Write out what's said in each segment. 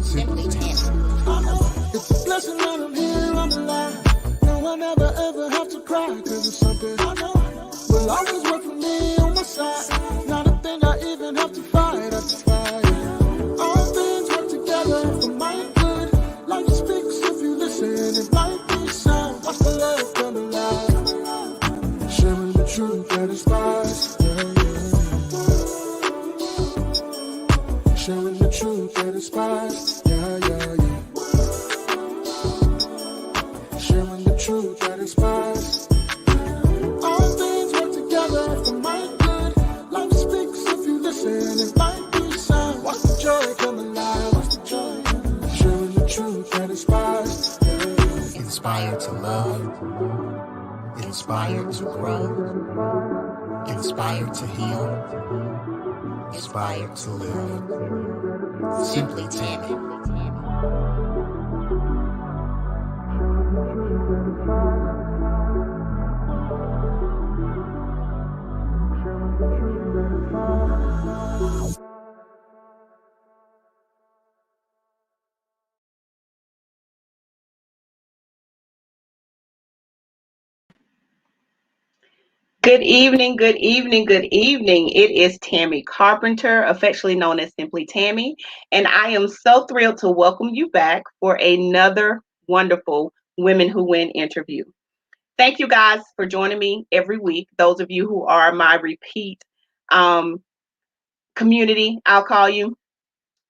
Simply Tammy. It's a blessing that I'm here, I'm alive. No, I never ever have to cry, cause it's something I know will always work for me on my side. Not a thing I even have to fight, all things work together for my good. Life speaks if you listen, it might be sound. Watch the love come alive. Sharing the truth that inspires. Sharing the truth that inspires. Sharing the truth that inspires. All things work together for my good. Life speaks if you listen, it might be sound. Watch the joy come alive. Watch the joy. Sharing the truth that inspires. Inspired to love. Inspired to grow. Inspired to heal. Inspired to live. Simply Tammy. Good evening, good evening, good evening. It is Tammy Carpenter, affectionately known as Simply Tammy, and I am so thrilled to welcome you back for another wonderful Women Who Win interview. Thank you guys for joining me every week. Those of you who are my repeat community, I'll call you.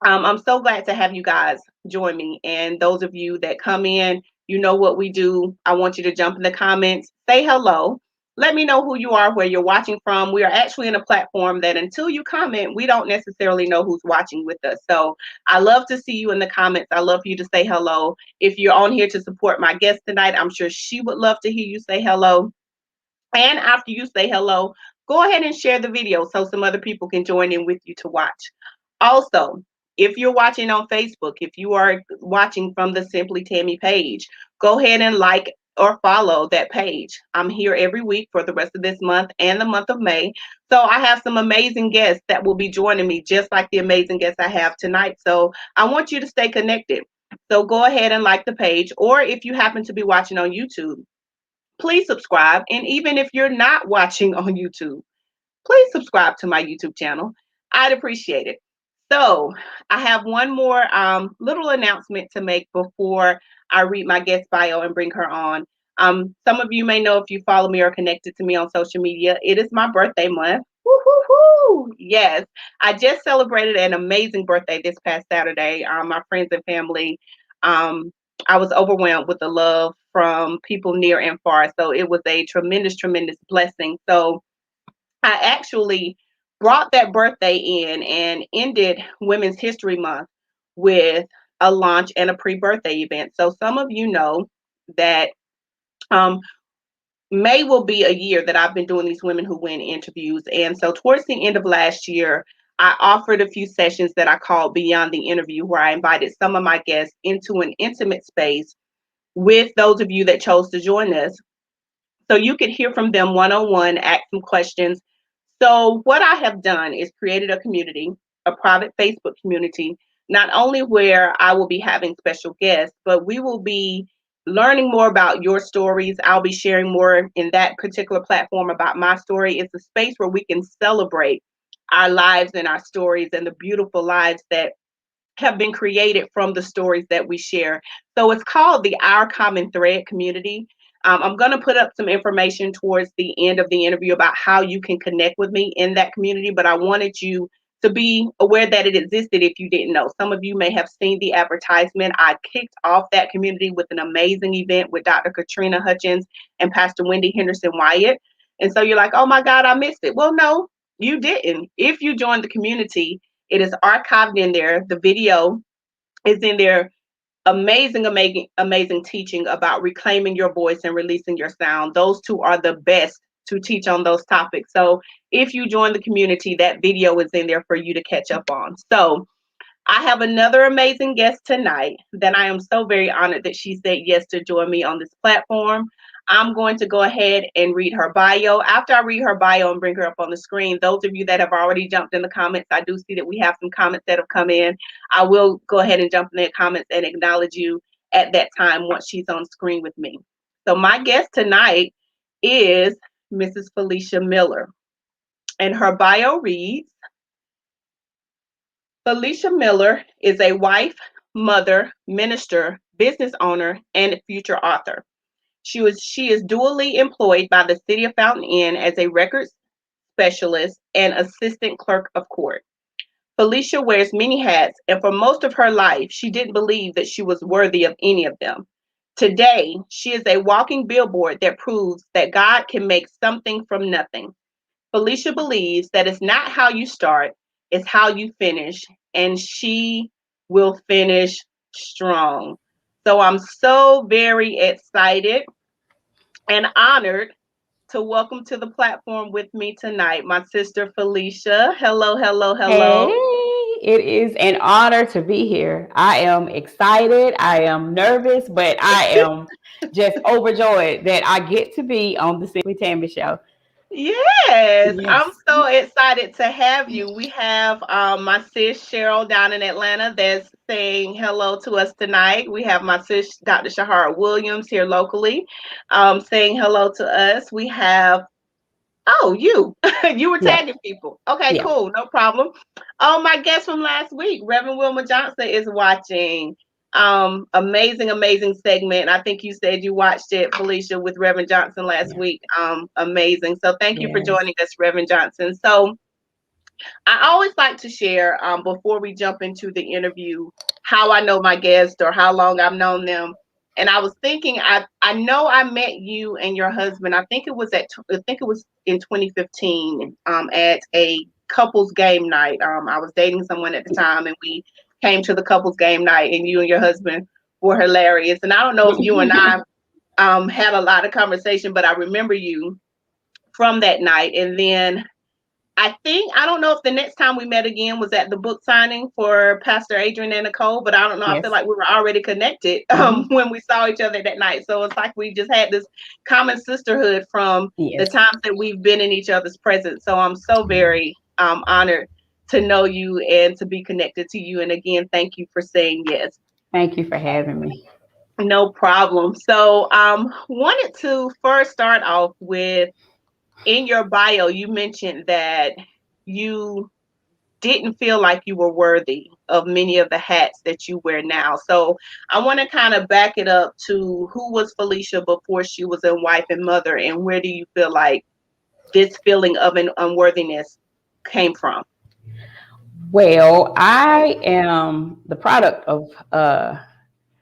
I'm so glad to have you guys join me. And those of you that come in, you know what we do. I want you to jump in the comments, say hello. Let me know who you are, where you're watching from. We are actually in a platform that until you comment, we don't necessarily know who's watching with us. So I love to see you in the comments. I love for you to say hello. If you're on here to support my guest tonight, I'm sure she would love to hear you say hello. And after you say hello, go ahead and share the video so some other people can join in with you to watch. Also, if you're watching on Facebook, if you are watching from the Simply Tammy page, go ahead and like or follow that page. I'm here every week for the rest of this month and the month of May. So I have some amazing guests that will be joining me, just like the amazing guests I have tonight. So I want you to stay connected. So go ahead and like the page, or if you happen to be watching on YouTube, please subscribe. And even if you're not watching on YouTube, please subscribe to my YouTube channel. I'd appreciate it. So I have one more little announcement to make before I read my guest bio and bring her on. Some of you may know, if you follow me or connected to me on social media, it is my birthday month. Woo-hoo-hoo! Yes, I just celebrated an amazing birthday this past Saturday. My friends and family, um, I was overwhelmed with the love from people near and far. So it was a tremendous, tremendous blessing. So I actually brought that birthday in and ended Women's History Month with a launch and a pre-birthday event. So some of you know that um, May will be a year that I've been doing these Women Who Win interviews. And so towards the end of last year, I offered a few sessions that I called Beyond the Interview, where I invited some of my guests into an intimate space with those of you that chose to join us, so you could hear from them one-on-one, ask some questions. So what I have done is created a community, a private Facebook community, not only where I will be having special guests, but we will be learning more about your stories. I'll be sharing more in that particular platform about my story. It's a space where we can celebrate our lives and our stories and the beautiful lives that have been created from the stories that we share. So it's called the Our Common Thread community. I'm going to put up some information towards the end of the interview about how you can connect with me in that community, but I wanted you to be aware that it existed if you didn't know. Some of you may have seen the advertisement. I kicked off that community with an amazing event with Dr. Katrina Hutchins and Pastor Wendy Henderson Wyatt. And so you're like, oh my God, I missed it. Well, no, you didn't. If you joined the community, it is archived in there. The video is in there. Amazing, amazing, amazing teaching about reclaiming your voice and releasing your sound. Those two are the best to teach on those topics. So if you join the community, that video is in there for you to catch up on. So I have another amazing guest tonight that I am so very honored that she said yes to join me on this platform. I'm going to go ahead and read her bio. After I read her bio and bring her up on the screen, those of you that have already jumped in the comments, I do see that we have some comments that have come in. I will go ahead and jump in the comments and acknowledge you at that time once she's on screen with me. So my guest tonight is Mrs. Felisha Miller, and her bio reads, Felisha Miller is a wife, mother, minister, business owner, and future author. She is dually employed by the City of Fountain Inn as a records specialist and assistant clerk of court. Felisha wears many hats, and for most of her life, she didn't believe that she was worthy of any of them. Today, she is a walking billboard that proves that God can make something from nothing. Felisha believes that it's not how you start, it's how you finish, and she will finish strong. So I'm so very excited and honored to welcome to the platform with me tonight my sister Felisha. Hello, hello, Hey, hello. it is an honor to be here. I am excited. I am nervous, but I am just overjoyed that I get to be on the Simply Tammy show. Yes, I'm Yes. so excited to have you. We have my sis Cheryl down in Atlanta that's saying hello to us tonight. We have my sis Dr. Shahara Williams here locally saying hello to us. We have Oh, you. You were Yeah. tagging people. Okay, Yeah. cool. No problem. Oh, my guest from last week, Reverend Wilma Johnson, is watching. Amazing, amazing segment. I think you said you watched it, Felicia, with Reverend Johnson last Yeah. week. Amazing. So thank you for Yes. joining us, Reverend Johnson. So I always like to share before we jump into the interview how I know my guest or how long I've known them. And I was thinking, I know I met you and your husband. I think it was in 2015 at a couples game night. I was dating someone at the time, and we came to the couples game night, and you and your husband were hilarious. And I don't know if you and I had a lot of conversation, but I remember you from that night. And then I don't know if the next time we met again was at the book signing for Pastor Adrian and Nicole, but I don't know. I feel Yes. like we were already connected Hmm. when we saw each other that night. So it's like we just had this common sisterhood from the Yes. times that we've been in each other's presence. So I'm so very honored to know you and to be connected to you. And again, thank you for saying yes. Thank you for having me. No problem. So wanted to first start off with in your bio, you mentioned that you didn't feel like you were worthy of many of the hats that you wear now. So I want to kind of back it up to who was Felisha before she was a wife and mother, and where do you feel like this feeling of an unworthiness came from? Well, I am the product of a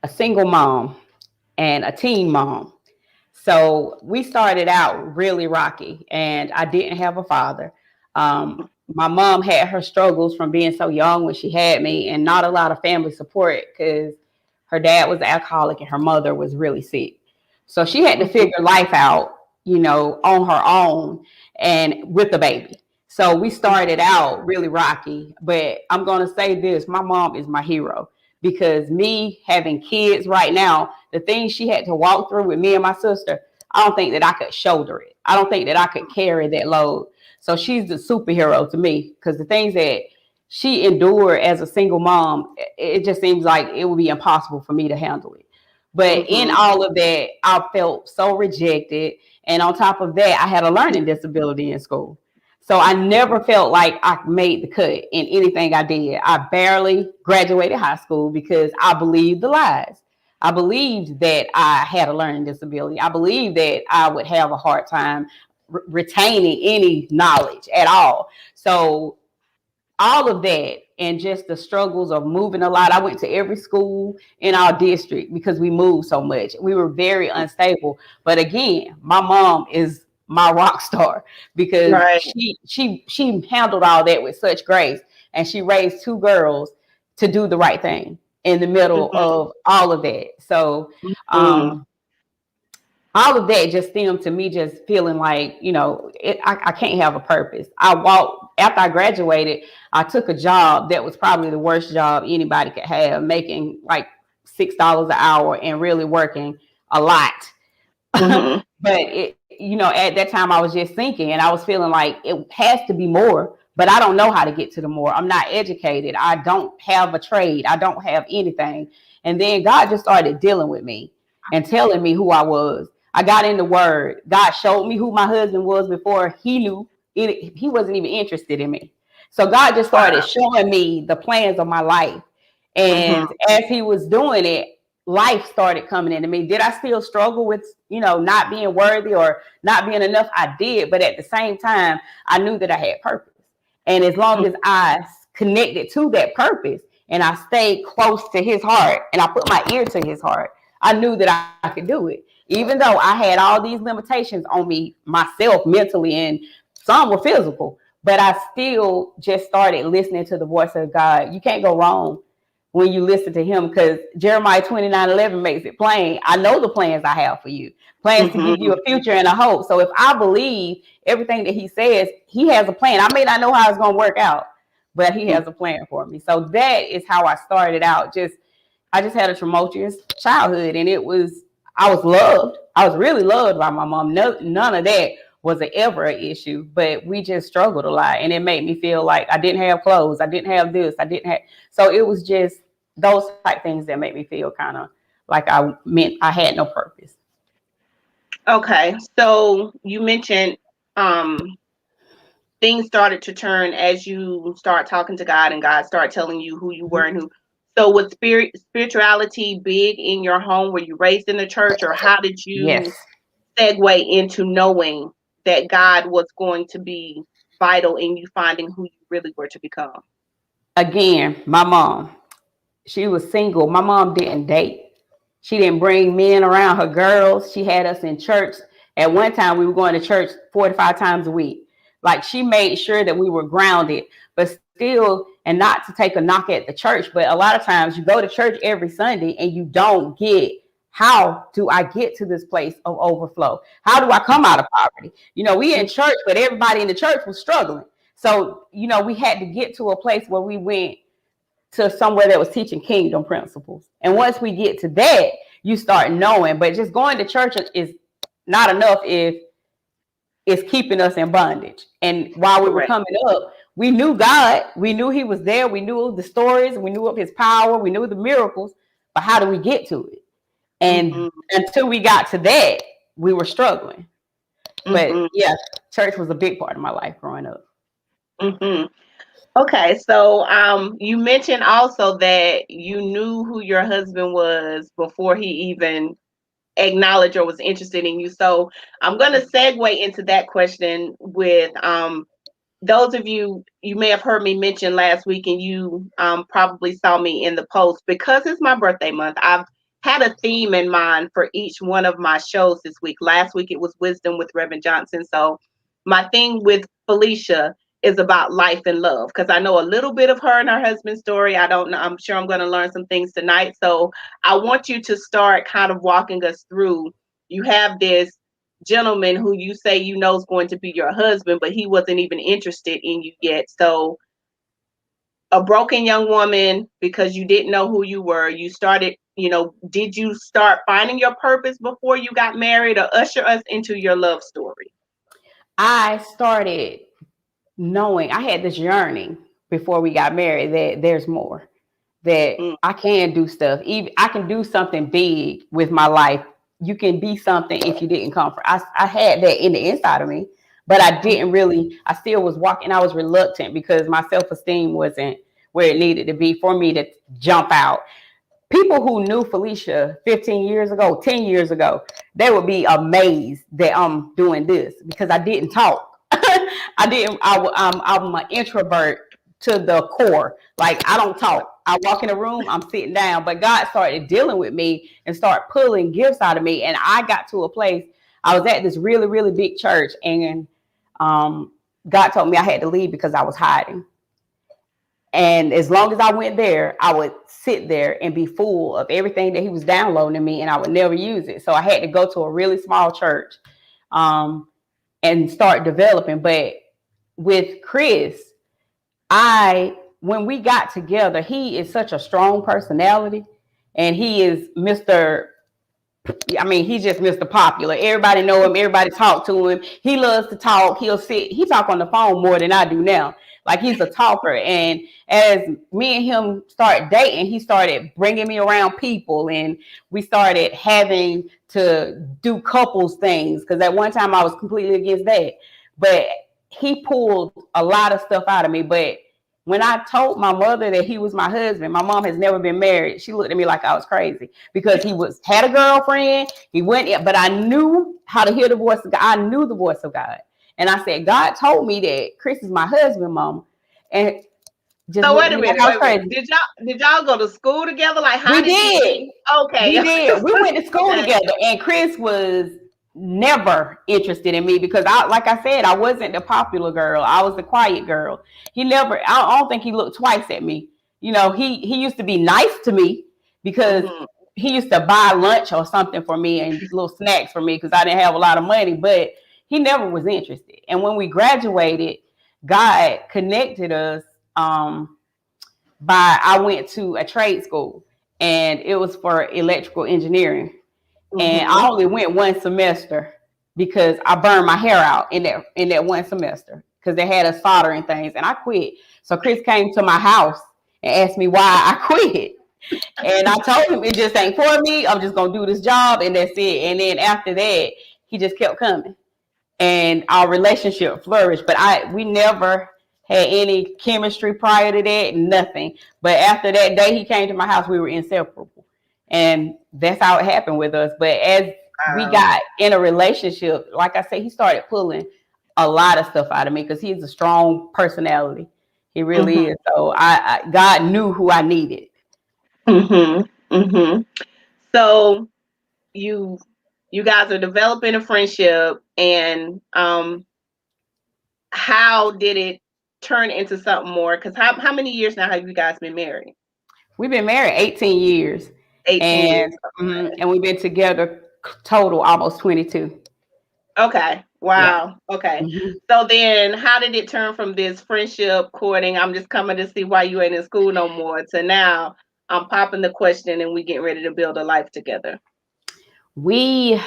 single mom and a teen mom. So we started out really rocky, and I didn't have a father. My mom had her struggles from being so young when she had me, and not a lot of family support because her dad was an alcoholic and her mother was really sick. So she had to Mhm. figure life out, on her own and with the baby. So we started out really rocky, but I'm going to say this, my mom is my hero because me having kids right now, the things she had to walk through with me and my sister, I don't think that I could shoulder it. I don't think that I could carry that load. So she's the superhero to me because the things that she endured as a single mom, it just seems like it would be impossible for me to handle it. But in Mhm. all of that, I felt so rejected. And on top of that, I had a learning disability in school. So I never felt like I made the cut in anything I did. I barely graduated high school because I believed the lies. I believed that I had a learning disability. I believed that I would have a hard time retaining any knowledge at all. So all of that and just the struggles of moving a lot. I went to every school in our district because we moved so much. We were very unstable. But again, my mom is my rock star because Right. she handled all that with such grace, and she raised two girls to do the right thing in the middle Mhm. of all of that. So Mhm. um all of that just stemmed to me just feeling like, I can't have a purpose. I walked after I graduated, I took a job that was probably the worst job anybody could have, making like $6 an hour and really working a lot. Mm-hmm. But at that time I was just thinking and I was feeling like it has to be more, but I don't know how to get to the more. I'm not educated. I don't have a trade. I don't have anything. And then God just started dealing with me and telling me who I was. I got in the word. God showed me who my husband was before he knew it. He wasn't even interested in me. So God just started Wow. showing me the plans of my life. Mm-hmm. And as he was doing it, life started coming into me. Did I still struggle with, not being worthy or not being enough? I did. But at the same time, I knew that I had purpose. And as long as I connected to that purpose and I stayed close to his heart and I put my ear to his heart, I knew that I could do it. Even though I had all these limitations on me, myself, mentally, and some were physical, but I still just started listening to the voice of God. You can't go wrong when you listen to him, because Jeremiah 29:11 makes it plain. I know the plans I have for you, plans to give you Mm-hmm. a future and a hope. So if I believe everything that he says, he has a plan. I may not know how it's going to work out, but he has a plan for me. So that is how I started out. I just had a tumultuous childhood, and I was loved. I was really loved by my mom. None of that was ever an issue, but we just struggled a lot, and it made me feel like I didn't have clothes, I didn't have this, I didn't have. So it was just those type things that made me feel kind of like I meant I had no purpose. Okay. So you mentioned um things started to turn as you start talking to God and God started telling you who you were and who. So was spirituality big in your home? Were you raised in the church, or how did you Yes. segue into knowing that God was going to be vital in you finding who you really were to become? Again, my mom, she was single. My mom didn't date. She didn't bring men around her girls. She had us in church. At one time, we were going to church 4 to 5 times a week. Like, she made sure that we were grounded, but still, and not to take a knock at the church, but a lot of times you go to church every Sunday and you don't get, how do I get to this place of overflow? How do I come out of poverty? We in church, but everybody in the church was struggling. So, we had to get to a place where we went to somewhere that was teaching kingdom principles. And once we get to that, you start knowing. But just going to church is not enough if it's keeping us in bondage. And while we were Correct. coming up, we knew God. We knew he was there. We knew the stories. We knew of his power. We knew the miracles. But how do we get to it? And Mm-hmm. until we got to that, we were struggling. But Mm-hmm. yeah, church was a big part of my life growing up. Mm-hmm. Okay, so you mentioned also that you knew who your husband was before he even acknowledged or was interested in you. So I'm going to segue into that question with those of you, you may have heard me mention last week, and you probably saw me in the post, because it's my birthday month. I've had a theme in mind for each one of my shows this week. Last week it was Wisdom with Reverend Johnson. So my theme with Felisha is about life and love, because I know a little bit of her and her husband's story. I don't know. I'm sure I'm going to learn some things tonight. So I want you to start kind of walking us through. You have this gentleman who you say you know is going to be your husband, but he wasn't even interested in you yet. So a broken young woman, because you didn't know who you were, you started, did you start finding your purpose before you got married, or usher us into your love story? I started knowing I had this yearning before we got married that there's more, that Mm, I can do stuff. Even I can do something big with my life. You can be something if you didn't come from. I had that in the inside of me, but I mm, didn't really. I still was walking. I was reluctant because my self-esteem wasn't where it needed to be for me to jump out. People who knew Felisha 15 years ago, 10 years ago, they would be amazed that I'm doing this because I didn't talk. I didn't. I'm an introvert to the core. Like, I don't talk. I walk in a room, I'm sitting down. But God started dealing with me and start pulling gifts out of me, and I got to a place. I was at this really, really big church, and God told me I had to leave because I was hiding. And as long as I went there, I would sit there and be full of everything that he was downloading to me, and I would never use it. So I had to go to a really small church um, and start developing. But with Chris, when we got together, he is such a strong personality, and he is Mr. I mean, he's just Mr. Popular. Everybody know him. Everybody talk to him. He loves to talk. He talk on the phone more than I do now. Like, he's a talker. And as me and him started dating, he started bringing me around people, and we started having to do couples things. Because at one time I was completely against that. But he pulled a lot of stuff out of me. But when I told my mother that he was my husband, my mom has never been married. She looked at me like I was crazy because he had a girlfriend. He went, but I knew how to hear the voice of God. I knew the voice of God. And I said, God told me that Chris is my husband, Mama. And just So looked wait at a me like minute, I was wait a minute. crazy. Did y'all go to school together? Like, how We did you did. meet? Okay. We did. We went to school Okay. together, and Chris was never interested in me because like I said, I wasn't the popular girl. I was the quiet girl. I don't think he looked twice at me. You know, he used to be nice to me because Mm-hmm. he used to buy lunch or something for me and little snacks for me because I didn't have a lot of money, but he never was interested. And when we graduated, God connected us. I went to a trade school, and it was for electrical engineering. And Mm-hmm. I only went one semester because I burned my hair out in that one semester because they had us soldering things, and I quit. So Chris came to my house and asked me why I quit. And I told him it just ain't for me. I'm just gonna do this job and that's it. And then after that, he just kept coming, and our relationship flourished. But we never had any chemistry prior to that, nothing. But after that day he came to my house, we were inseparable. And that's how it happened with us. But as we Wow. got in a relationship, like I said, he started pulling a lot of stuff out of me because he's a strong personality. He really Mm-hmm. is. So God knew who I needed. Mm-hmm. Mm-hmm. So you you guys are developing a friendship, and how did it turn into something more? Because how many years now have you guys been married? We've been married 18 years, 18 years. and and we've been together total almost 22. Okay. Yeah. Wow. Okay. Mhm. So then how did it turn from this friendship courting, I'm just coming to see why you ain't in school no more, to now I'm popping the question and we getting ready to build a life together? We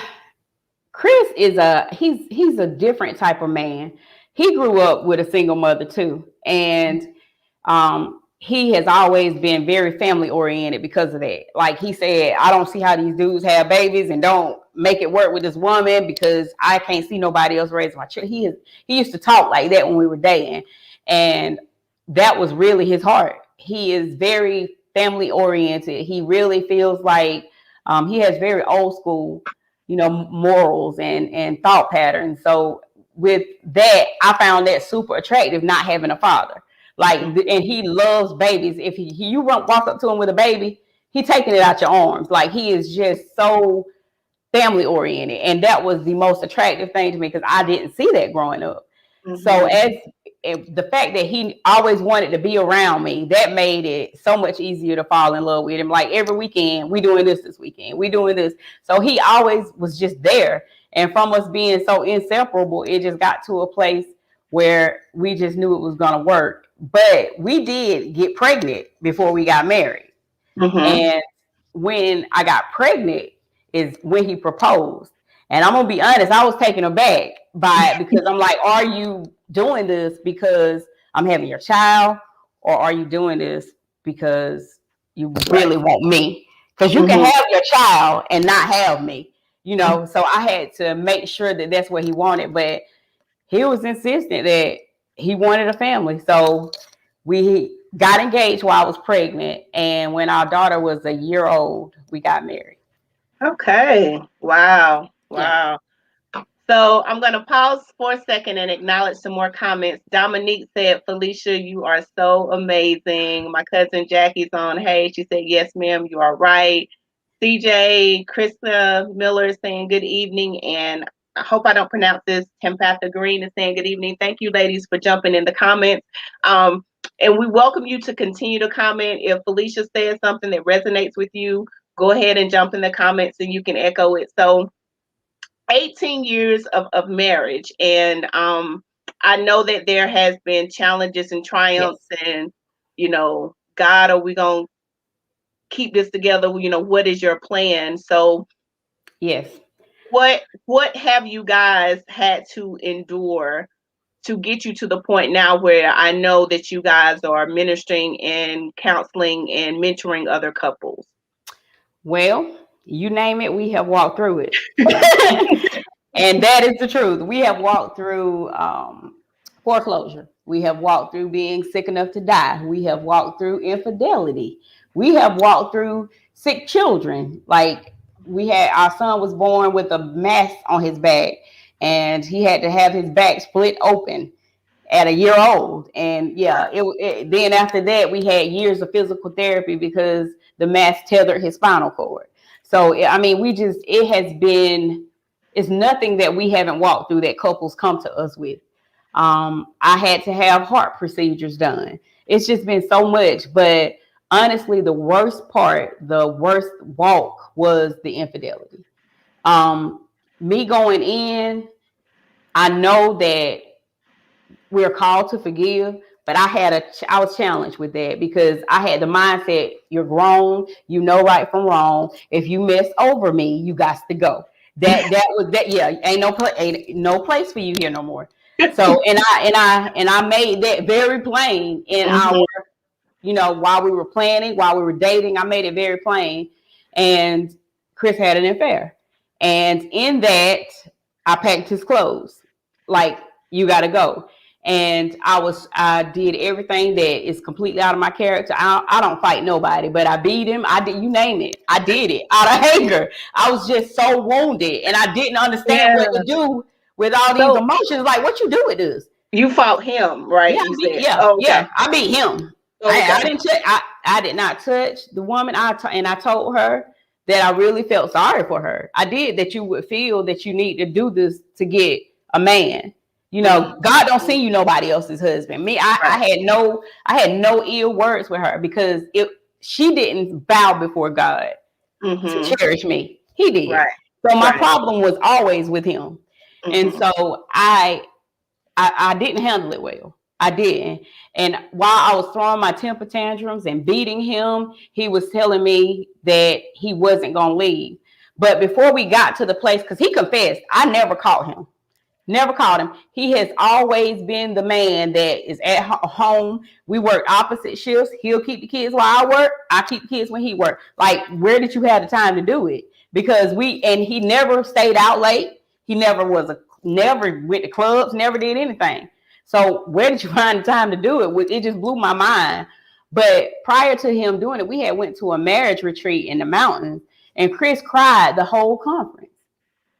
Chris is he's a different type of man. He grew up with a single mother too, and he has always been very family oriented because of that. Like he said, I don't see how these dudes have babies and don't make it work with this woman because I can't see nobody else raising my children. He used to talk like that when we were dating, and that was really his heart. He is very family oriented. He really feels like he has very old school, morals and thought patterns. So with that, I found that super attractive, not having a father. Like, and he loves babies. If you walk up to him with a baby, he taking it out your arms. Like, he is just so family oriented, and that was the most attractive thing to me because I didn't see that growing up. So Mm-hmm. the fact that he always wanted to be around me, that made it so much easier to fall in love with him. Like every weekend, we doing this weekend, we doing this. So he always was just there. And from us being so inseparable, it just got to a place where we just knew it was going to work. But we did get pregnant before we got married. Mm-hmm. And when I got pregnant is when he proposed. And I'm gonna be honest, I was taken aback by it because I'm like, are you doing this because I'm having your child, or are you doing this because you Right. really want me? Because you can Mm-hmm. have your child and not have me. So I had to make sure that that's what he wanted. But he was insistent that he wanted a family. So we got engaged while I was pregnant. And when our daughter was a year old, we got married. Okay. Wow. Yeah. Wow. So I'm going to pause for a second and acknowledge some more comments. Dominique said, Felicia, you are so amazing. My cousin Jackie's on. Hey, she said, yes, ma'am, you are right. CJ, Krista Miller is saying good evening. And I hope I don't pronounce this. Tempatha Green is saying good evening. Thank you, ladies, for jumping in the comments. And we welcome you to continue to comment. If Felicia says something that resonates with you, go ahead and jump in the comments and you can echo it. So 18 years of marriage, and I know that there has been challenges and triumphs, Yes. and God, are we gonna keep this together? What is your plan? So Yes. What have you guys had to endure to get you to the point now where I know that you guys are ministering and counseling and mentoring other couples? Well, you name it, we have walked through it. And that is the truth. We have walked through foreclosure. We have walked through being sick enough to die. We have walked through infidelity. We have walked through sick children. Like our son was born with a mass on his back, and he had to have his back split open at a year old. And yeah, then after that, we had years of physical therapy because the mass tethered his spinal cord. So, I mean, it's nothing that we haven't walked through that couples come to us with. I had to have heart procedures done. It's just been so much. But honestly, the worst walk was the infidelity. Me going in, I know that we're called to forgive, but I was challenged with that because I had the mindset, you're grown, you know right from wrong. If you mess over me, you got to go. That was that. Yeah, ain't no place for you here no more. So and I made that very plain in our, while we were planning, while we were dating, I made it very plain. And Chris had an affair, and in that, I packed his clothes. Like, you got to go. And I did everything that is completely out of my character. I don't fight nobody, but I beat him. I did, you name it. I did it out of anger. I was just so wounded, and I didn't understand what to do with all these emotions. Like, what you do with this? You fought him, right? Yeah, I beat him. Okay. I did not touch the woman. And I told her that I really felt sorry for her. I did, that you would feel that you need to do this to get a man. God don't see you nobody else's husband. Me, I had no ill words with her because she didn't bow before God to cherish me. He did. Right. So my problem was always with him. And so I didn't handle it well. I didn't. And while I was throwing my temper tantrums and beating him, he was telling me that he wasn't going to leave. But before we got to the place, because he confessed, I never caught him. Never called him. He has always been the man that is at home. We work opposite shifts. He'll keep the kids while I work. I keep the kids when he works. Like, where did you have the time to do it? Because he never stayed out late. He never went to clubs, never did anything. So where did you find the time to do it? It just blew my mind. But prior to him doing it, we had went to a marriage retreat in the mountains, and Chris cried the whole conference.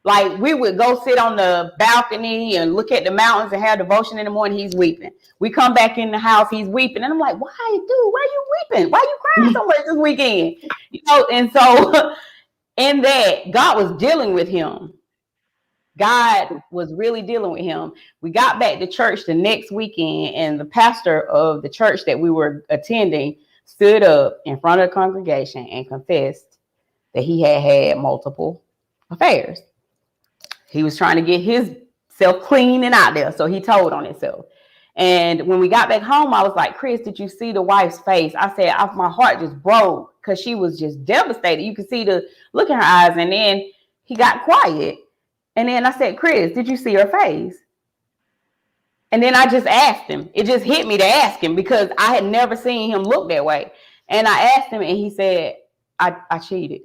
Like, we would go sit on the balcony and look at the mountains and have devotion in the morning. He's weeping. We come back in the house, he's weeping. And I'm like, why you weeping? Why you crying so much this weekend? And so in that, God was dealing with him. God was really dealing with him. We got back to church the next weekend, and the pastor of the church that we were attending stood up in front of the congregation and confessed that he had multiple affairs. He was trying to get himself clean and out there. So he told on himself. And when we got back home, I was like, Chris, did you see the wife's face? I said, my heart just broke because she was just devastated. You could see the look in her eyes. And then he got quiet. And then I said, Chris, did you see her face? And then I just asked him. It just hit me to ask him because I had never seen him look that way. And I asked him, and he said, I cheated.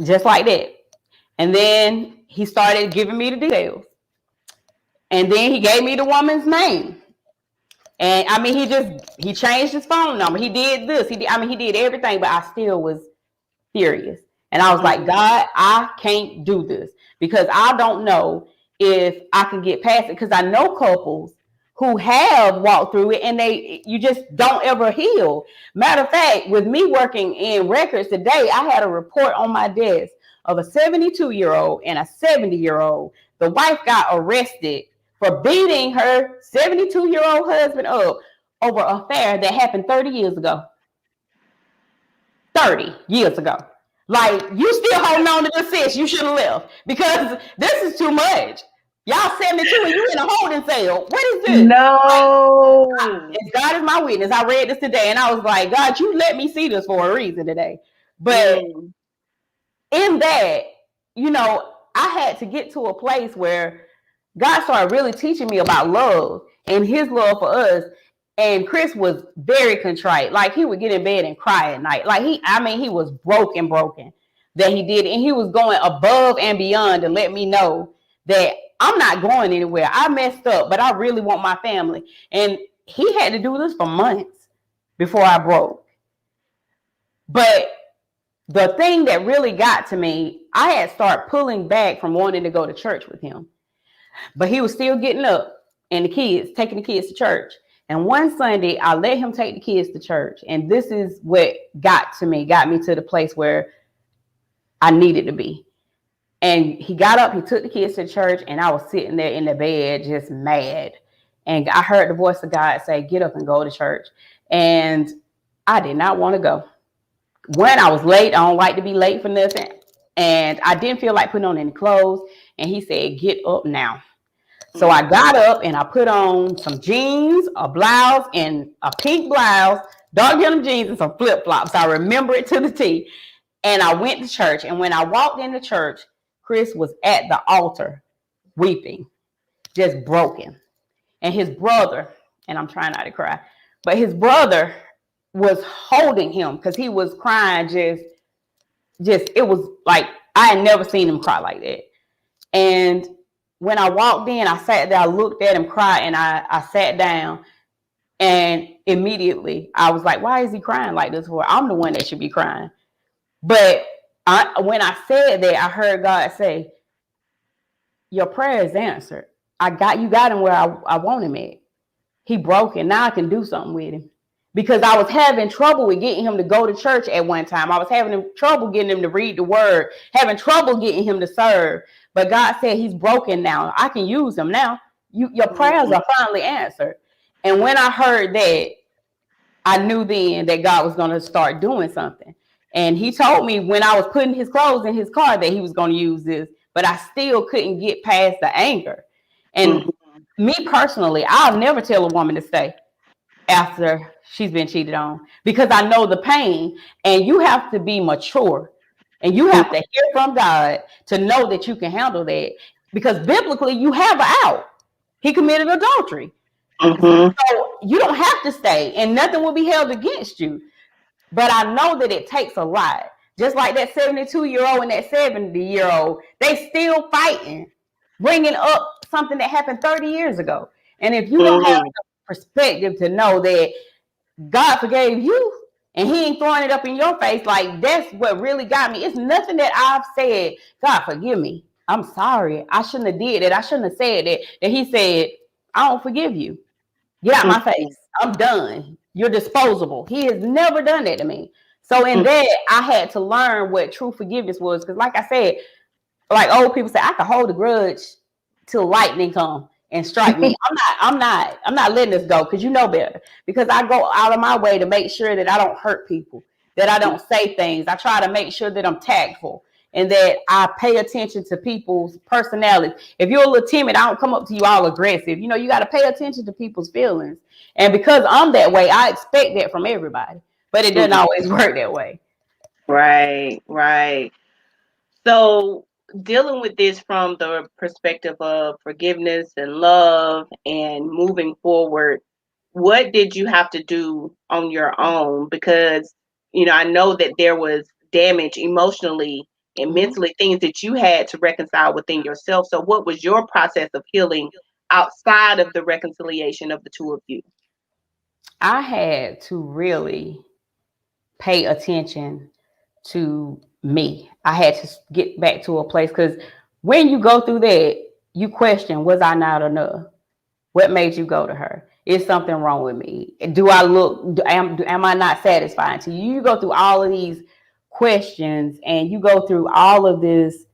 Just like that. And then he started giving me the details. And then he gave me the woman's name. And I mean, he changed his phone number. He did this. He did everything, but I still was furious. And I was like, God, I can't do this because I don't know if I can get past it. Because I know couples who have walked through it and you just don't ever heal. Matter of fact, with me working in records today, I had a report on my desk of a 72-year-old and a 70-year-old. The wife got arrested for beating her 72-year-old husband up over an affair that happened 30 years ago. 30 years ago. Like, you still holding on to this sis. You should have left because this is too much. Y'all 72 and you in a holding cell. What is this? No. God is my witness. I read this today and I was like, God, you let me see this for a reason today. But in that, I had to get to a place where God started really teaching me about love and his love for us. And Chris was very contrite. Like, he would get in bed and cry at night. Like, he was broken that he did. And he was going above and beyond to let me know that I'm not going anywhere. I messed up, but I really want my family. And he had to do this for months before I broke. But the thing that really got to me, I had started pulling back from wanting to go to church with him. But he was still getting up and taking the kids to church. And one Sunday, I let him take the kids to church. And this is what got me to the place where I needed to be. And he got up, he took the kids to church, and I was sitting there in the bed just mad. And I heard the voice of God say, get up and go to church. And I did not want to go. When I was late, I don't like to be late for nothing. And I didn't feel like putting on any clothes. And he said, get up now. So I got up and I put on some jeans, a blouse, and a pink blouse, dark denim jeans, and some flip-flops. I remember it to the T. And I went to church. And when I walked into church, Chris was at the altar weeping, just broken. And his brother, and I'm trying not to cry, but his brother was holding him because he was crying just it was like I had never seen him cry like that. And when I walked in, I sat there, I looked at him cry, and I sat down, and immediately I was like, why is he crying like this for? I'm the one that should be crying. But when I said that, I heard God say, your prayer is answered. You got him where I want him at. He broke, and now I can do something with him. Because I was having trouble with getting him to go to church at one time. I was having trouble getting him to read the word, having trouble getting him to serve. But God said he's broken now. I can use him now. Your prayers are finally answered. And when I heard that, I knew then that God was going to start doing something. And he told me when I was putting his clothes in his car that he was going to use this. But I still couldn't get past the anger. And me personally, I'll never tell a woman to stay after she's been cheated on, because I know the pain, and you have to be mature and you have to hear from God to know that you can handle that, because biblically you have an out. He committed adultery. So you don't have to stay and nothing will be held against you. But I know that it takes a lot. Just like that 72-year-old and that 70-year-old, they still fighting, bringing up something that happened 30 years ago. And if you don't have the perspective to know that God forgave you and he ain't throwing it up in your face, like, that's what really got me. It's nothing that I've said, God forgive me, I'm sorry, I shouldn't have did it, I shouldn't have said that he said, I don't forgive you, get out my face, I'm done, you're disposable. He has never done that to me. So in that, I had to learn what true forgiveness was, because like I said, like old people say, I can hold a grudge till lightning come and strike me. I'm not letting this go, because you know better. Because I go out of my way to make sure that I don't hurt people, that I don't say things. I try to make sure that I'm tactful and that I pay attention to people's personalities. If you're a little timid, I don't come up to you all aggressive. You got to pay attention to people's feelings. And because I'm that way, I expect that from everybody. But it doesn't always work that way. Right. So dealing with this from the perspective of forgiveness and love and moving forward, what did you have to do on your own? Because, I know that there was damage emotionally and mentally, things that you had to reconcile within yourself. So what was your process of healing outside of the reconciliation of the two of you? I had to really pay attention to me. I had to get back to a place, because when you go through that, you question, was I not enough? What made you go to her? Is something wrong with me? Do I look, am I not satisfying to you? You go through all of these questions, and you go through all of this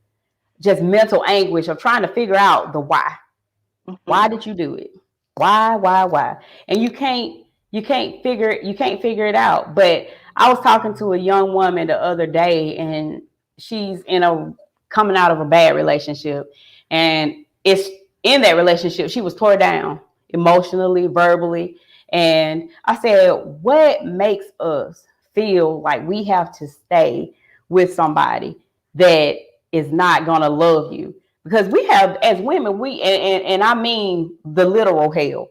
just mental anguish of trying to figure out the why. Why did you do it? Why? And you can't figure it out. But I was talking to a young woman the other day, and she's coming out of a bad relationship, and it's in that relationship she was tore down emotionally, verbally. And I said, what makes us feel like we have to stay with somebody that is not going to love you. Because we have, as women, and I mean the literal hell,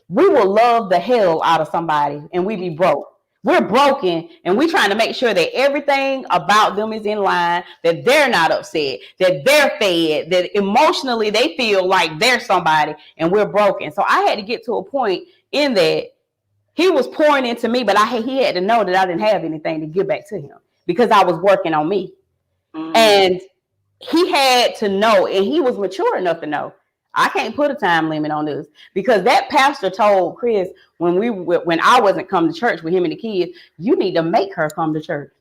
we will love the hell out of somebody and we be broke. We're broken and we're trying to make sure that everything about them is in line, that they're not upset, that they're fed, that emotionally they feel like they're somebody, and we're broken. So I had to get to a point in that he was pouring into me, but he had to know that I didn't have anything to give back to him because I was working on me. And he had to know, and he was mature enough to know, I can't put a time limit on this, because that pastor told Chris when I wasn't coming to church with him and the kids, you need to make her come to church.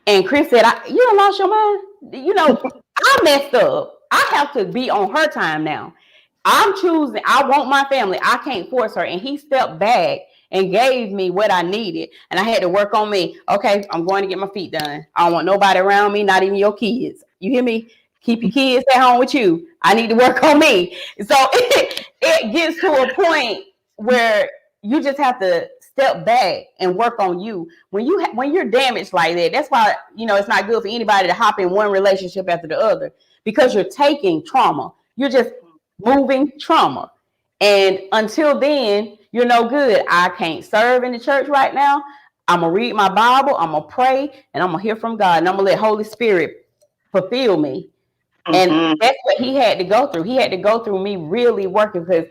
And Chris said, you done lost your mind? I messed up. I have to be on her time now. I'm choosing. I want my family. I can't force her. And he stepped back and gave me what I needed. And I had to work on me. Okay, I'm going to get my feet done. I don't want nobody around me, not even your kids. You hear me? Keep your kids at home with you. I need to work on me. So it gets to a point where you just have to step back and work on you. When you're damaged like that, that's why, it's not good for anybody to hop in one relationship after the other, because you're taking trauma. You're just moving trauma. And until then, you're no good. I can't serve in the church right now. I'm going to read my Bible. I'm going to pray, and I'm going to hear from God, and I'm going to let Holy Spirit fulfill me. And that's what he had to go through. He had to go through me really working, because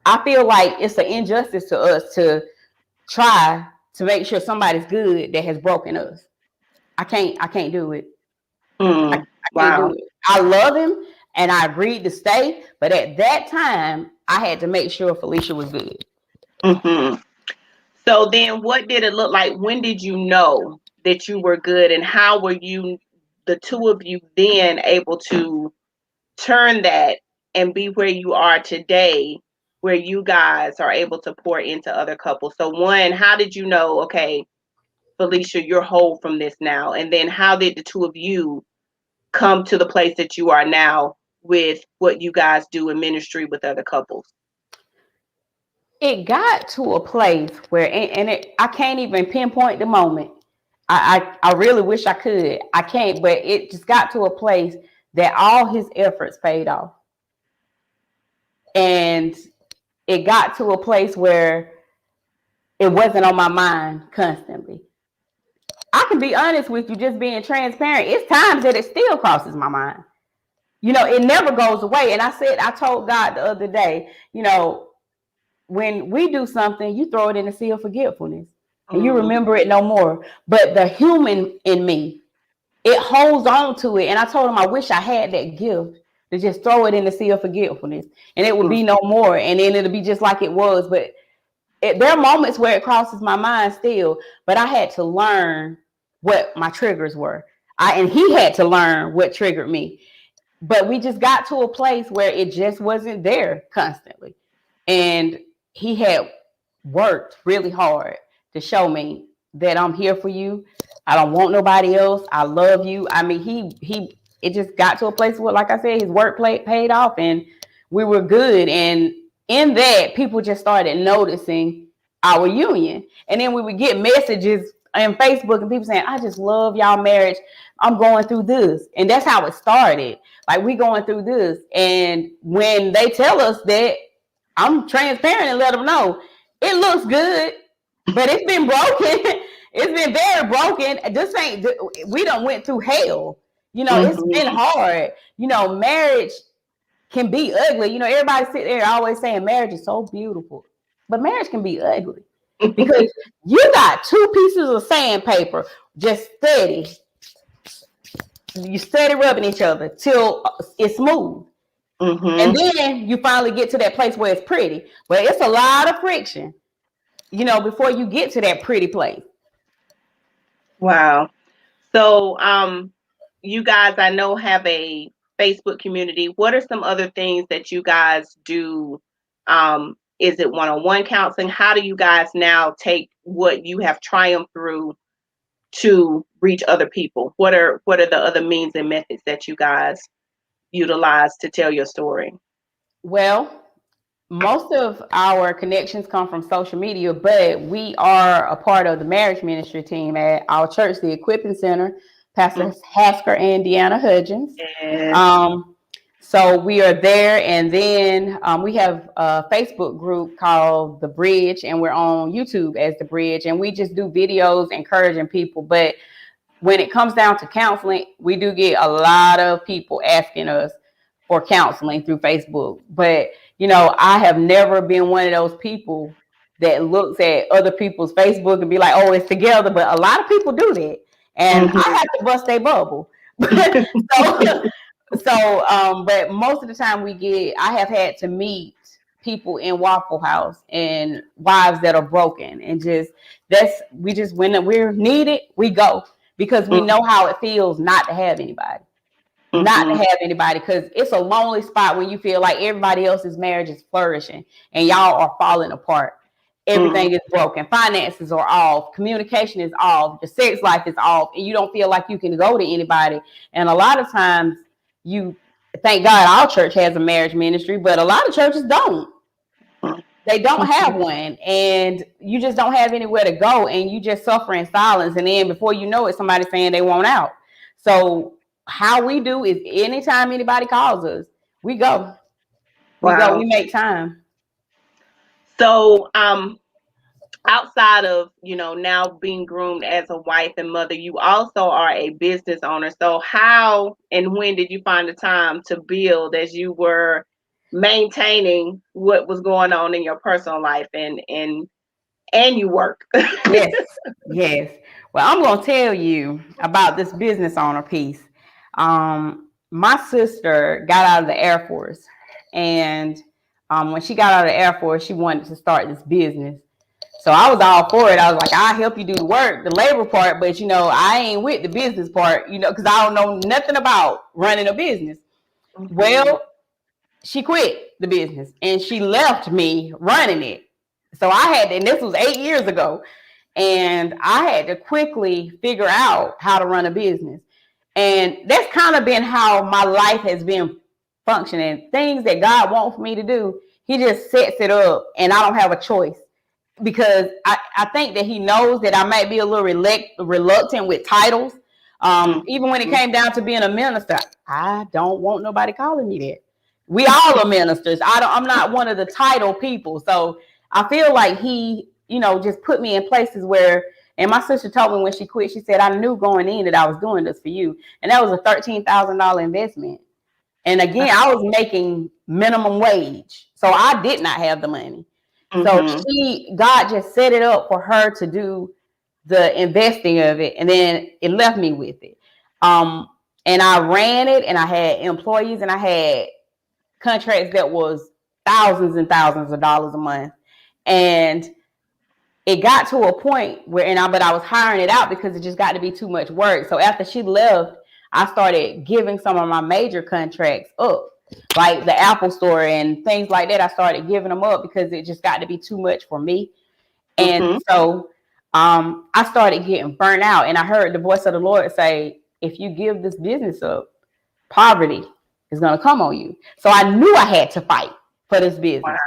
I feel like it's an injustice to us to try to make sure somebody's good that has broken us. I can't do it. I can't do it. I love him and I agreed to stay, but at that time I had to make sure Felisha was good. So then what did it look like? When did you know that you were good, and how were you, the two of you, then able to turn that and be where you are today, where you guys are able to pour into other couples? So one, how did you know, okay, Felisha, you're whole from this now? And then how did the two of you come to the place that you are now with what you guys do in ministry with other couples? It got to a place where, I can't even pinpoint the moment. I really wish I could. I can't, but it just got to a place that all his efforts paid off. And it got to a place where it wasn't on my mind constantly. I can be honest with you, just being transparent. It's times that it still crosses my mind. It never goes away. And I told God the other day, when we do something, you throw it in the sea of forgetfulness and you remember it no more. But the human in me, it holds on to it. And I told him, I wish I had that gift to just throw it in the sea of forgetfulness, and it would be no more. And then it'll be just like it was. But there are moments where it crosses my mind still, but I had to learn what my triggers were. And he had to learn what triggered me. But we just got to a place where it just wasn't there constantly. And he had worked really hard to show me that I'm here for you. I don't want nobody else. I love you. I mean, it just got to a place where, like I said, his work paid off and we were good. And in that, people just started noticing our union. And then we would get messages on Facebook and people saying, I just love y'all marriage. I'm going through this. And that's how it started. Like, we going through this. And when they tell us that, I'm transparent and let them know it looks good, but it's been broken. It's been very broken. We done went through hell. It's been hard. Marriage can be ugly. Everybody sit there always saying marriage is so beautiful, but marriage can be ugly because you got two pieces of sandpaper just steady. You steady rubbing each other till it's smooth. And then you finally get to that place where it's pretty, but it's a lot of friction, before you get to that pretty place. Wow. So, you guys, I know, have a Facebook community. What are some other things that you guys do? Is it one-on-one counseling? How do you guys now take what you have triumphed through to reach other people? What are the other means and methods that you guys utilize to tell your story? Well, most of our connections come from social media, but we are a part of the marriage ministry team at our church, the Equipping Center. Pastor Hasker and Deanna Hudgens. Yes. So we are there, and then we have a Facebook group called The Bridge, and we're on YouTube as The Bridge, and we just do videos encouraging people. But when it comes down to counseling, we do get a lot of people asking us for counseling through Facebook. But, you know, I have never been one of those people that looks at other people's Facebook and be like, oh, it's together. But a lot of people do that. And I have to bust their bubble. But most of the time I have had to meet people in Waffle House and wives that are broken. And when we're needed, we go. Because we know how it feels not to have anybody. Because it's a lonely spot when you feel like everybody else's marriage is flourishing and y'all are falling apart. Everything is broken. Finances are off. Communication is off. The sex life is off. And you don't feel like you can go to anybody. And a lot of times thank God our church has a marriage ministry, but a lot of churches don't. They don't have one, and you just don't have anywhere to go, and you just suffer in silence. And then before you know it, somebody's saying they want out. So how we do is anytime anybody calls us, we go. We make time. So outside of, you know, now being groomed as a wife and mother, you also are a business owner. So how and when did you find the time to build as you were maintaining what was going on in your personal life and you work? Yes. Well, I'm going to tell you about this business owner piece. My sister got out of the Air Force, and when she got out of the Air Force, she wanted to start this business. So I was all for it. I was like, I'll help you do the work, the labor part, but, you know, I ain't with the business part, you know, because I don't know nothing about running a business. Well, she quit the business and she left me running it. So and this was 8 years ago, and I had to quickly figure out how to run a business. And that's kind of been how my life has been functioning. Things that God wants me to do, he just sets it up and I don't have a choice. Because I think that he knows that I might be a little reluctant with titles. Even when it came down to being a minister, I don't want nobody calling me that. We all are ministers. I'm not one of the title people. So I feel like he, you know, just put me in places where, and my sister told me when she quit, she said, I knew going in that I was doing this for you. And that was a $13,000 investment. And again, I was making minimum wage. So I did not have the money. So God just set it up for her to do the investing of it. And then it left me with it. And I ran it, and I had employees, and I had contracts that was thousands and thousands of dollars a month. And it got to a point where, but I was hiring it out because it just got to be too much work. So after she left, I started giving some of my major contracts up. Like the Apple store and things like that, I started giving them up because it just got to be too much for me. And so I started getting burnt out. And I heard the voice of the Lord say, if you give this business up, poverty is going to come on you. So I knew I had to fight for this business. Wow.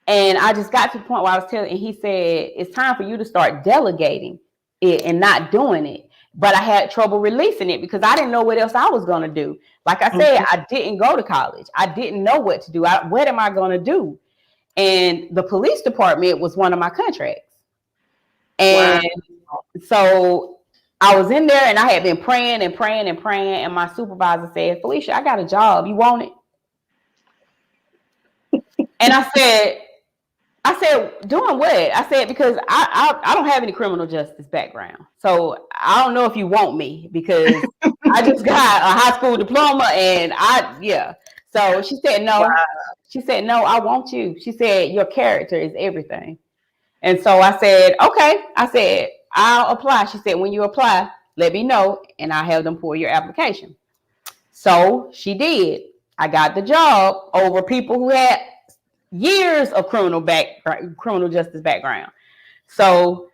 And I just got to the point where I was telling, and he said, it's time for you to start delegating it and not doing it. But I had trouble releasing it because I didn't know what else I was going to do. Like I said, I didn't go to college. I didn't know what to do. What am I going to do? And the police department was one of my contracts. And so I was in there, and I had been praying and praying and praying. And my supervisor said, Felisha, I got a job. You want it? And I said, doing what? I said, because I don't have any criminal justice background. So I don't know if you want me, because I just got a high school diploma and So she said, no. Wow. She said, no, I want you. She said, your character is everything. And so I said, okay. I said, I'll apply. She said, when you apply, let me know and I'll have them pull your application. So she did. I got the job over people who had years of criminal justice background. So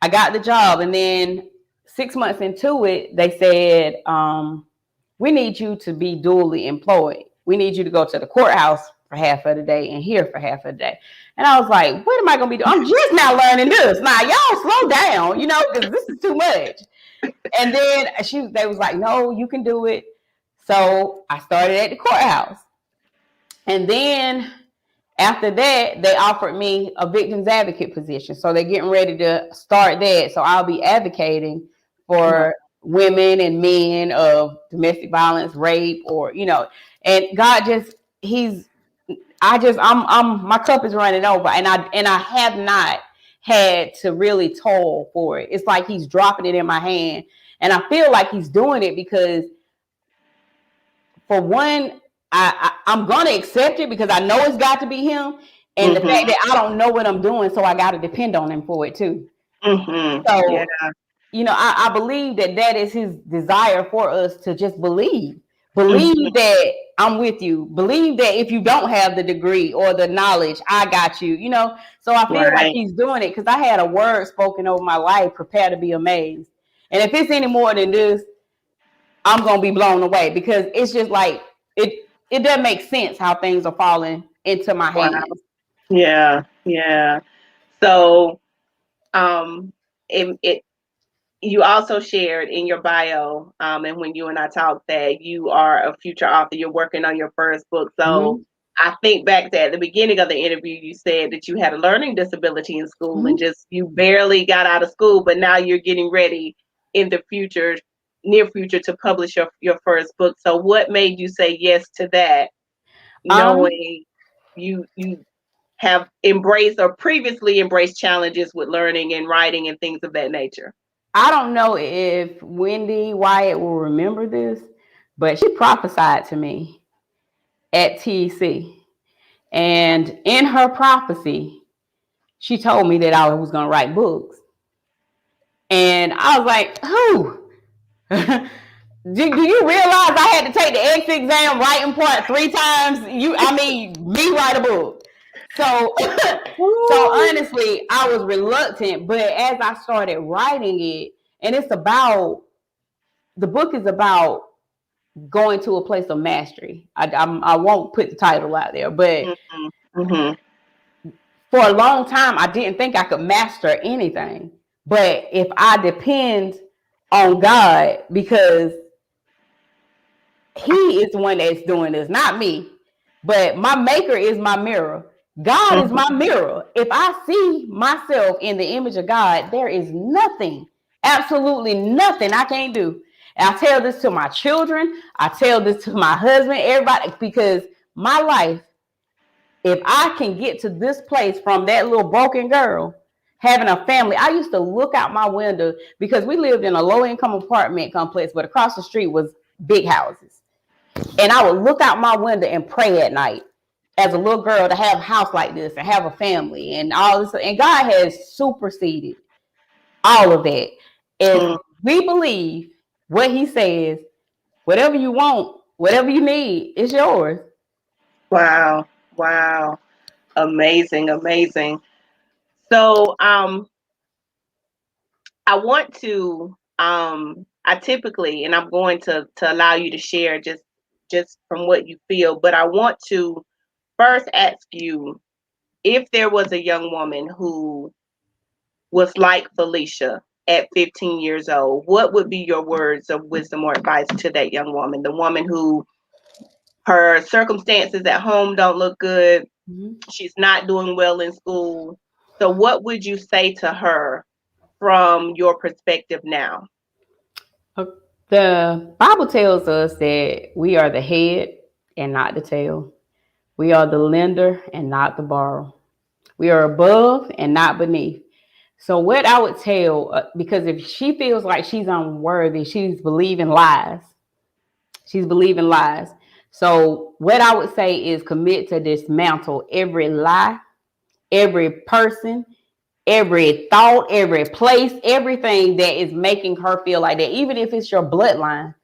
I got the job, and then 6 months into it, they said, we need you to be dually employed. We need you to go to the courthouse for half of the day and here for half of the day. And I was like, what am I going to be doing? I'm just now learning this. Now, y'all slow down, because this is too much. And then they was like, no, you can do it. So I started at the courthouse. And then after that, they offered me a victims advocate position. So they're getting ready to start that. So I'll be advocating Wow. for women and men of domestic violence, rape, or, and God just, my cup is running over, and I have not had to really toil for it. It's like he's dropping it in my hand, and I feel like he's doing it because, for one, I'm gonna accept it because I know it's got to be him, and the fact Mm-hmm. that I don't know what I'm doing, so I got to depend on him for it too. Mm-hmm. Yeah. So, I believe that is his desire for us to just believe. Mm-hmm. Believe that I'm with you. Believe that if you don't have the degree or the knowledge, I got you. So I feel like Right. he's doing it because I had a word spoken over my life, prepare to be amazed. And if it's any more than this, I'm gonna be blown away because it's just like it doesn't make sense how things are falling into my Wow. hands. Yeah. Yeah. So, um, it you also shared in your bio, and when you and I talked, that you are a future author. You're working on your first book. So Mm-hmm. I think back to at the beginning of the interview, you said that you had a learning disability in school and Mm-hmm. just you barely got out of school, but now you're getting ready in the future, near future, to publish your first book. So what made you say yes to that, Um, knowing you have embraced or previously embraced challenges with learning and writing and things of that nature? I don't know if Wendy Wyatt will remember this, but she prophesied to me at TEC. And in her prophecy, she told me that I was going to write books. And I was like, who? Do you realize I had to take the exit exam writing part 3 times? Me write a book. So, so Woo. honestly, I was reluctant, but as I started writing it, and the book is about going to a place of mastery. I won't put the title out there, but Mhm, mhm. for a long time, I didn't think I could master anything. But if I depend on God, because he is the one that's doing this, not me. But my maker is my mirror. God is my Mhm. mirror. If I see myself in the image of God, there is nothing, absolutely nothing I can't do. And I tell this to my children, I tell this to my husband, everybody, because my life, if I can get to this place from that little broken girl, having a family, I used to look out my window because we lived in a low income apartment complex, but across the street was big houses. And I would look out my window and pray at night as a little girl to have a house like this and have a family and all this. And God has superseded all of that. If Mm. we believe what he says, whatever you want, whatever you need, it's yours. Wow. Wow. Amazing, amazing. So, I want to, I typically, and I'm going to allow you to share just from what you feel, but I want to first ask you, if there was a young woman who was like Felisha at 15 years old, what would be your words of wisdom or advice to that young woman? The woman who, her circumstances at home don't look good, Mhm. she's not doing well in school. So, what would you say to her from your perspective now? The Bible tells us that we are the head and not the tail. We are the lender and not the borrower. We are above and not beneath. So what I would tell, because if she feels like she's unworthy, she's believing lies. She's believing lies. So what I would say is commit to dismantle every lie, every person, every thought, every place, everything that is making her feel like that, even if it's your bloodline.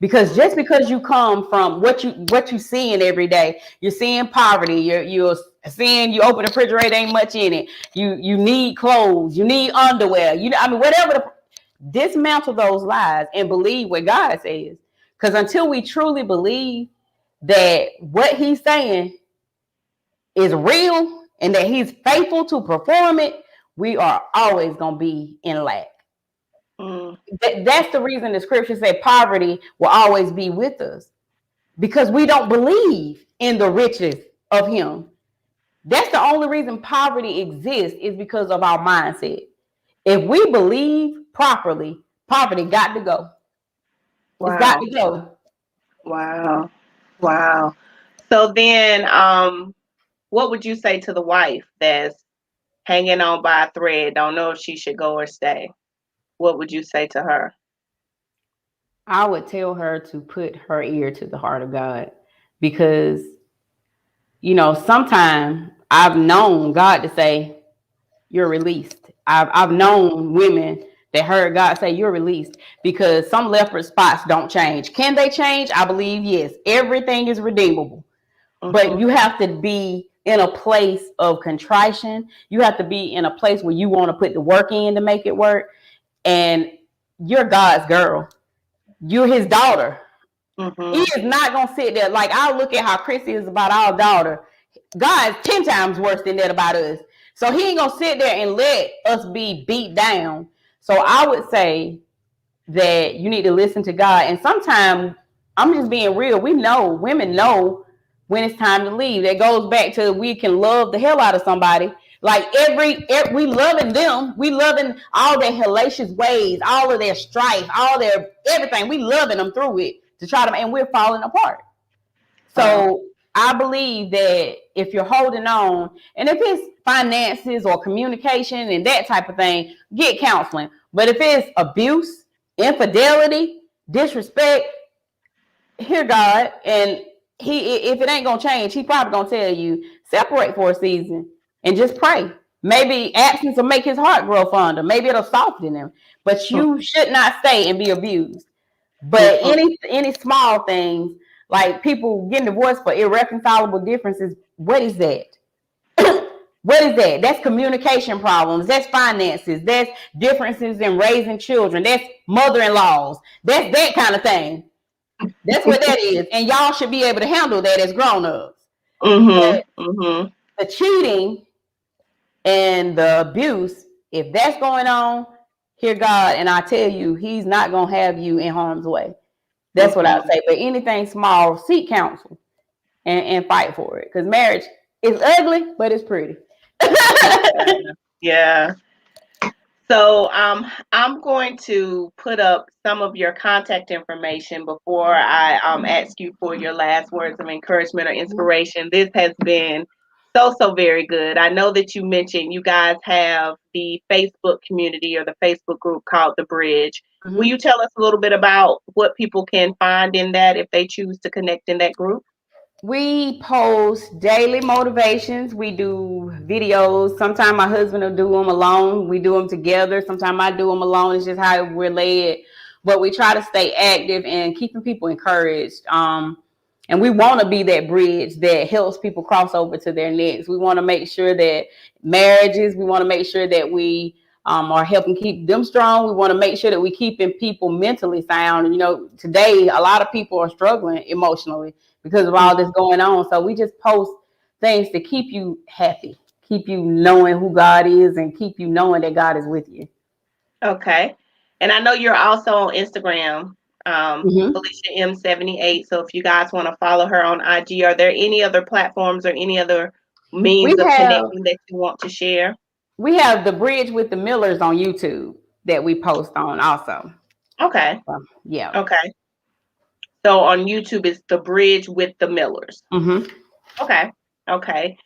Because just because you come from what you seeing every day, you're seeing poverty, you're seeing, you open the refrigerator, ain't much in it. You need clothes, you need underwear, whatever. Dismantle those lies and believe what God says. Because until we truly believe that what He's saying is real and that He's faithful to perform it, we are always gonna be in lack. Mm. That's the reason the scripture said poverty will always be with us, because we don't believe in the riches of him. That's the only reason poverty exists, is because of our mindset. If we believe properly, poverty got to go. It's got Wow. to go. Wow. Wow. So then, what would you say to the wife that's hanging on by a thread, don't know if she should go or stay? What would you say to her? I would tell her to put her ear to the heart of God, because, sometimes I've known God to say, you're released. I've known women that heard God say, you're released, because some leopard spots don't change. Can they change? I believe yes. Everything is redeemable. But Mm-hmm. you have to be in a place of contrition. You have to be in a place where you want to put the work in to make it work. And you're God's girl. You're his daughter. He Mm-hmm. is not going to sit there. Like, I'll look at how Chrissy is about our daughter. God is 10 times worse than that about us. So he ain't going to sit there and let us be beat down. So I would say that you need to listen to God. And sometimes, I'm just being real, women know when it's time to leave. That goes back to, we can love the hell out of somebody. Like, we loving them. We loving all their hellacious ways, all of their strife, all their everything. We loving them through it to try to, and we're falling apart. Wow. So I believe that if you're holding on, and if it's finances or communication and that type of thing, get counseling. But if it's abuse, infidelity, disrespect, hear God. And if it ain't gonna change, he probably gonna tell you, separate for a season and just pray. Maybe absence will make his heart grow fonder. Maybe it'll soften him. But you should not stay and be abused. But Mm-hmm. any small things, like people getting divorced for irreconcilable differences, what is that? What is that? That's communication problems. That's finances. That's differences in raising children. That's mother-in-laws. That's that kind of thing. That's what that is. And y'all should be able to handle that as grown-ups. Mm-hmm. But Mm-hmm. the cheating and the abuse, if that's going on, hear God, and I tell you, he's not going to have you in harm's way. That's what I would Mm-hmm. say. But anything small, seek counsel and fight for it. Because marriage is ugly, but it's pretty. Yeah. Yeah. So I'm going to put up some of your contact information before I ask you for your last words of encouragement or inspiration. This has been so very good. I know that you mentioned you guys have the Facebook community or the Facebook group called The Bridge. Will Mhm. you tell us a little bit about what people can find in that if they choose to connect in that group? We post daily motivations. We do videos. Sometimes my husband will do them alone. We do them together. Sometimes I do them alone. It's just how we're led. But we try to stay active and keeping people encouraged. And we want to be that bridge that helps people cross over to their next. We want to make sure that marriages, we want to make sure that we are helping keep them strong. We want to make sure that we keeping people mentally sound. And, today a lot of people are struggling emotionally because of all this going on. So we just post things to keep you happy, keep you knowing who God is, and keep you knowing that God is with you. Okay. And I know you're also on Instagram, Mm-hmm. Felisha M78. So if you guys want to follow her on IG, are there any other platforms or any other We means of have connecting that you want to share? we have the Bridge with the Millers on YouTube that we post on also. Okay. Yeah. Okay. So on YouTube, it's The Bridge with the Millers. Mm-hmm. Okay. Okay.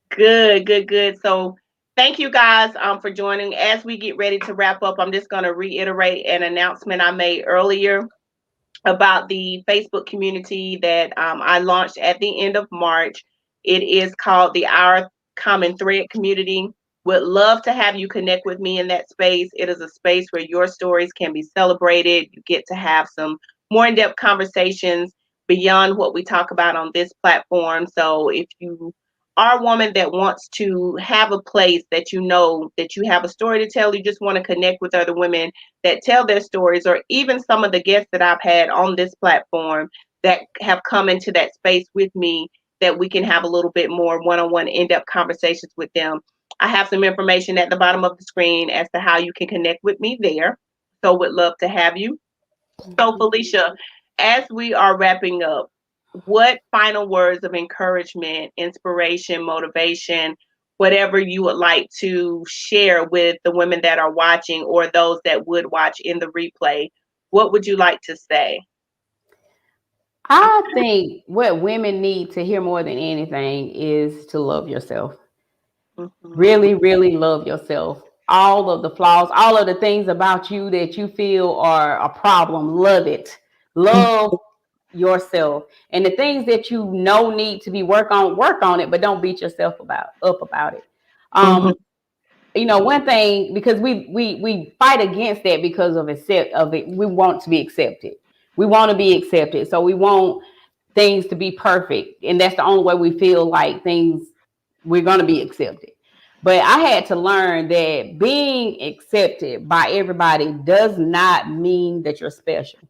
Good, good, good. So thank you guys for joining. As we get ready to wrap up, I'm just going to reiterate an announcement I made earlier about the Facebook community that I launched at the end of March. It is called the Our Common Thread Community. Would love to have you connect with me in that space. It is a space where your stories can be celebrated. You get to have some more in-depth conversations beyond what we talk about on this platform. So if you are a woman that wants to have a place that you know that you have a story to tell, you just want to connect with other women that tell their stories, or even some of the guests that I've had on this platform that have come into that space with me, that we can have a little bit more one-on-one in-depth conversations with them. I have some information at the bottom of the screen as to how you can connect with me there. So would love to have you. So Felicia, as we are wrapping up, what final words of encouragement, inspiration, motivation, whatever you would like to share with the women that are watching or those that would watch in the replay, what would you like to say? I think what women need to hear more than anything is to love yourself. Mhm. Really, really love yourself. All of the flaws, all of the things about you that you feel are a problem, love it. Love yourself. And the things that you know need to be work on it, but don't beat yourself about it. Mhm. Um, one thing, because we fight against that because of it, we want to be accepted. We want to be accepted. So we want things to be perfect. And that's the only way we feel like things we're gonna be accepted. But I had to learn that being accepted by everybody does not mean that you're special.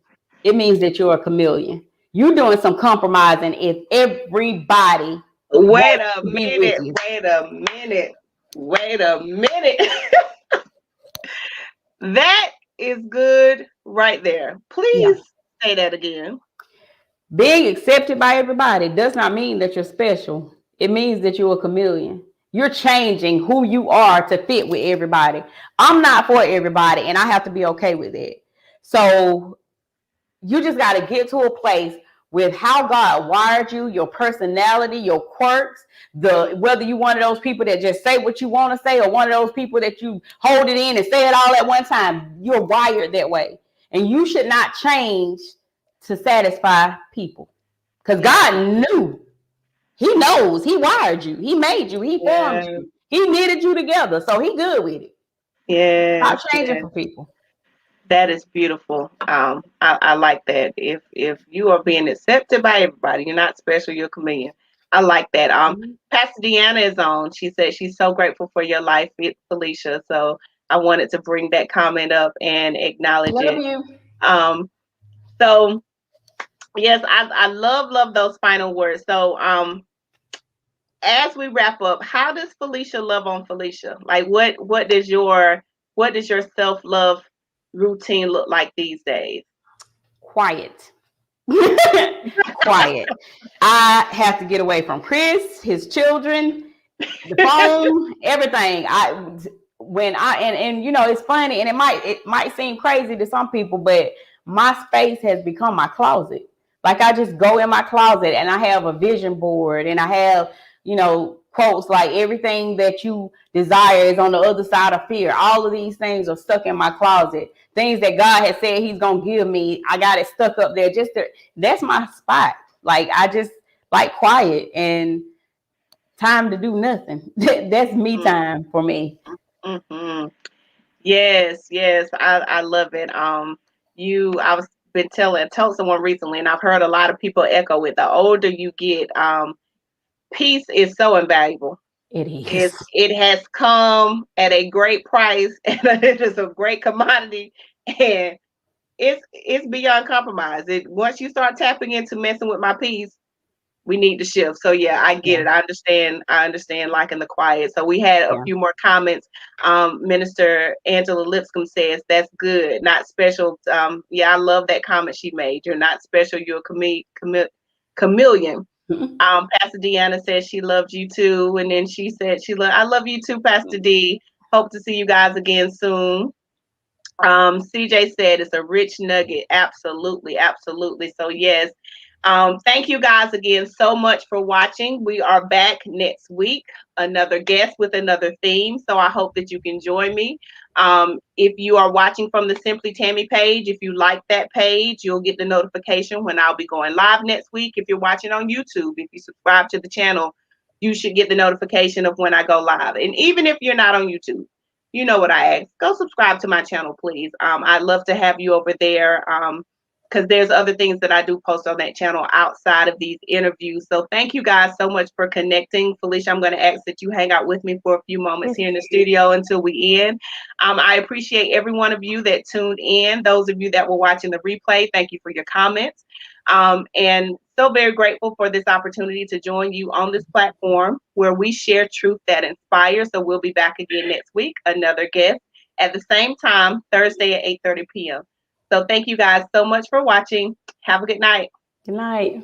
It means that you're a chameleon. You're doing some compromising if everybody Wait wants a to be with minute, you. wait a minute, wait a minute. That is good right there. Yeah. Please say that again. Being accepted by everybody does not mean that you're special. It means that you're a chameleon. You're changing who you are to fit with everybody. I'm not for everybody, and I have to be okay with it. So you just got to get to a place with how God wired you, your personality, your quirks, the whether you one of those people that just say what you want to say or one of those people that you hold it in and say it all at one time. You're wired that way. And you should not change to satisfy people. Because Yeah. God knew. He knows. He wired you. He made you. He formed Yeah. you. He knitted you together. So he good with it. Stop Yes. changing Yes. for people. That is beautiful. I like that. If you are being accepted by everybody, you're not special, you're a chameleon. I like that. Pastor Deanna is on. She said she's so grateful for your life, Felicia. So I wanted to bring that comment up and acknowledge Love it. you. Um, so yes, I love those final words. So as we wrap up, how does Felicia love on Felicia? Like what does your self love routine look like these days? Quiet. Quiet. I have to get away from Chris, his children, the phone, everything. I when I and it's funny and it might seem crazy to some people, but my space has become my closet. Like I just go in my closet and I have a vision board and I have, quotes like everything that you desire is on the other side of fear. All of these things are stuck in my closet. Things that God has said he's gonna give me, I got it stuck up there. That's my spot. Like I just like quiet and time to do nothing. That's me time for me. Mm-hmm. Yes, yes, I love it. I was been told someone recently, and I've heard a lot of people echo it. The older you get, peace is so invaluable. It is. It has come at a great price, and it is a great commodity, and it's beyond compromise. Once you start tapping into messing with my peace, we need to shift. So yeah, I get Yeah. it. I understand liking the quiet. So we had a Yeah. few more comments. Minister Angela Lipscomb says that's good, not special. Yeah, I love that comment she made. You're not special. You're a chameleon. Pastor Deanna said she loved you too, and then she said I love you too, Pastor D. Hope to see you guys again soon. CJ said it's a rich nugget. Absolutely, absolutely. So yes. Thank you guys again so much for watching. We are back next week, another guest with another theme. So I hope that you can join me. If you are watching from the Simply Tammy page, if you like that page, you'll get the notification when I'll be going live next week. If you're watching on YouTube, if you subscribe to the channel, you should get the notification of when I go live. And even if you're not on YouTube, you know what I ask. Go subscribe to my channel, please. I'd love to have you over there. Because there's other things that I do post on that channel outside of these interviews. So thank you guys so much for connecting. Felicia, I'm going to ask that you hang out with me for a few moments here in the studio until we end. I appreciate every one of you that tuned in. Those of you that were watching the replay, thank you for your comments. And so very grateful for this opportunity to join you on this platform where we share truth that inspires. So we'll be back again next week, another guest. at the same time, Thursday at 8:30 p.m. So thank you guys so much for watching. Have a good night. Good night.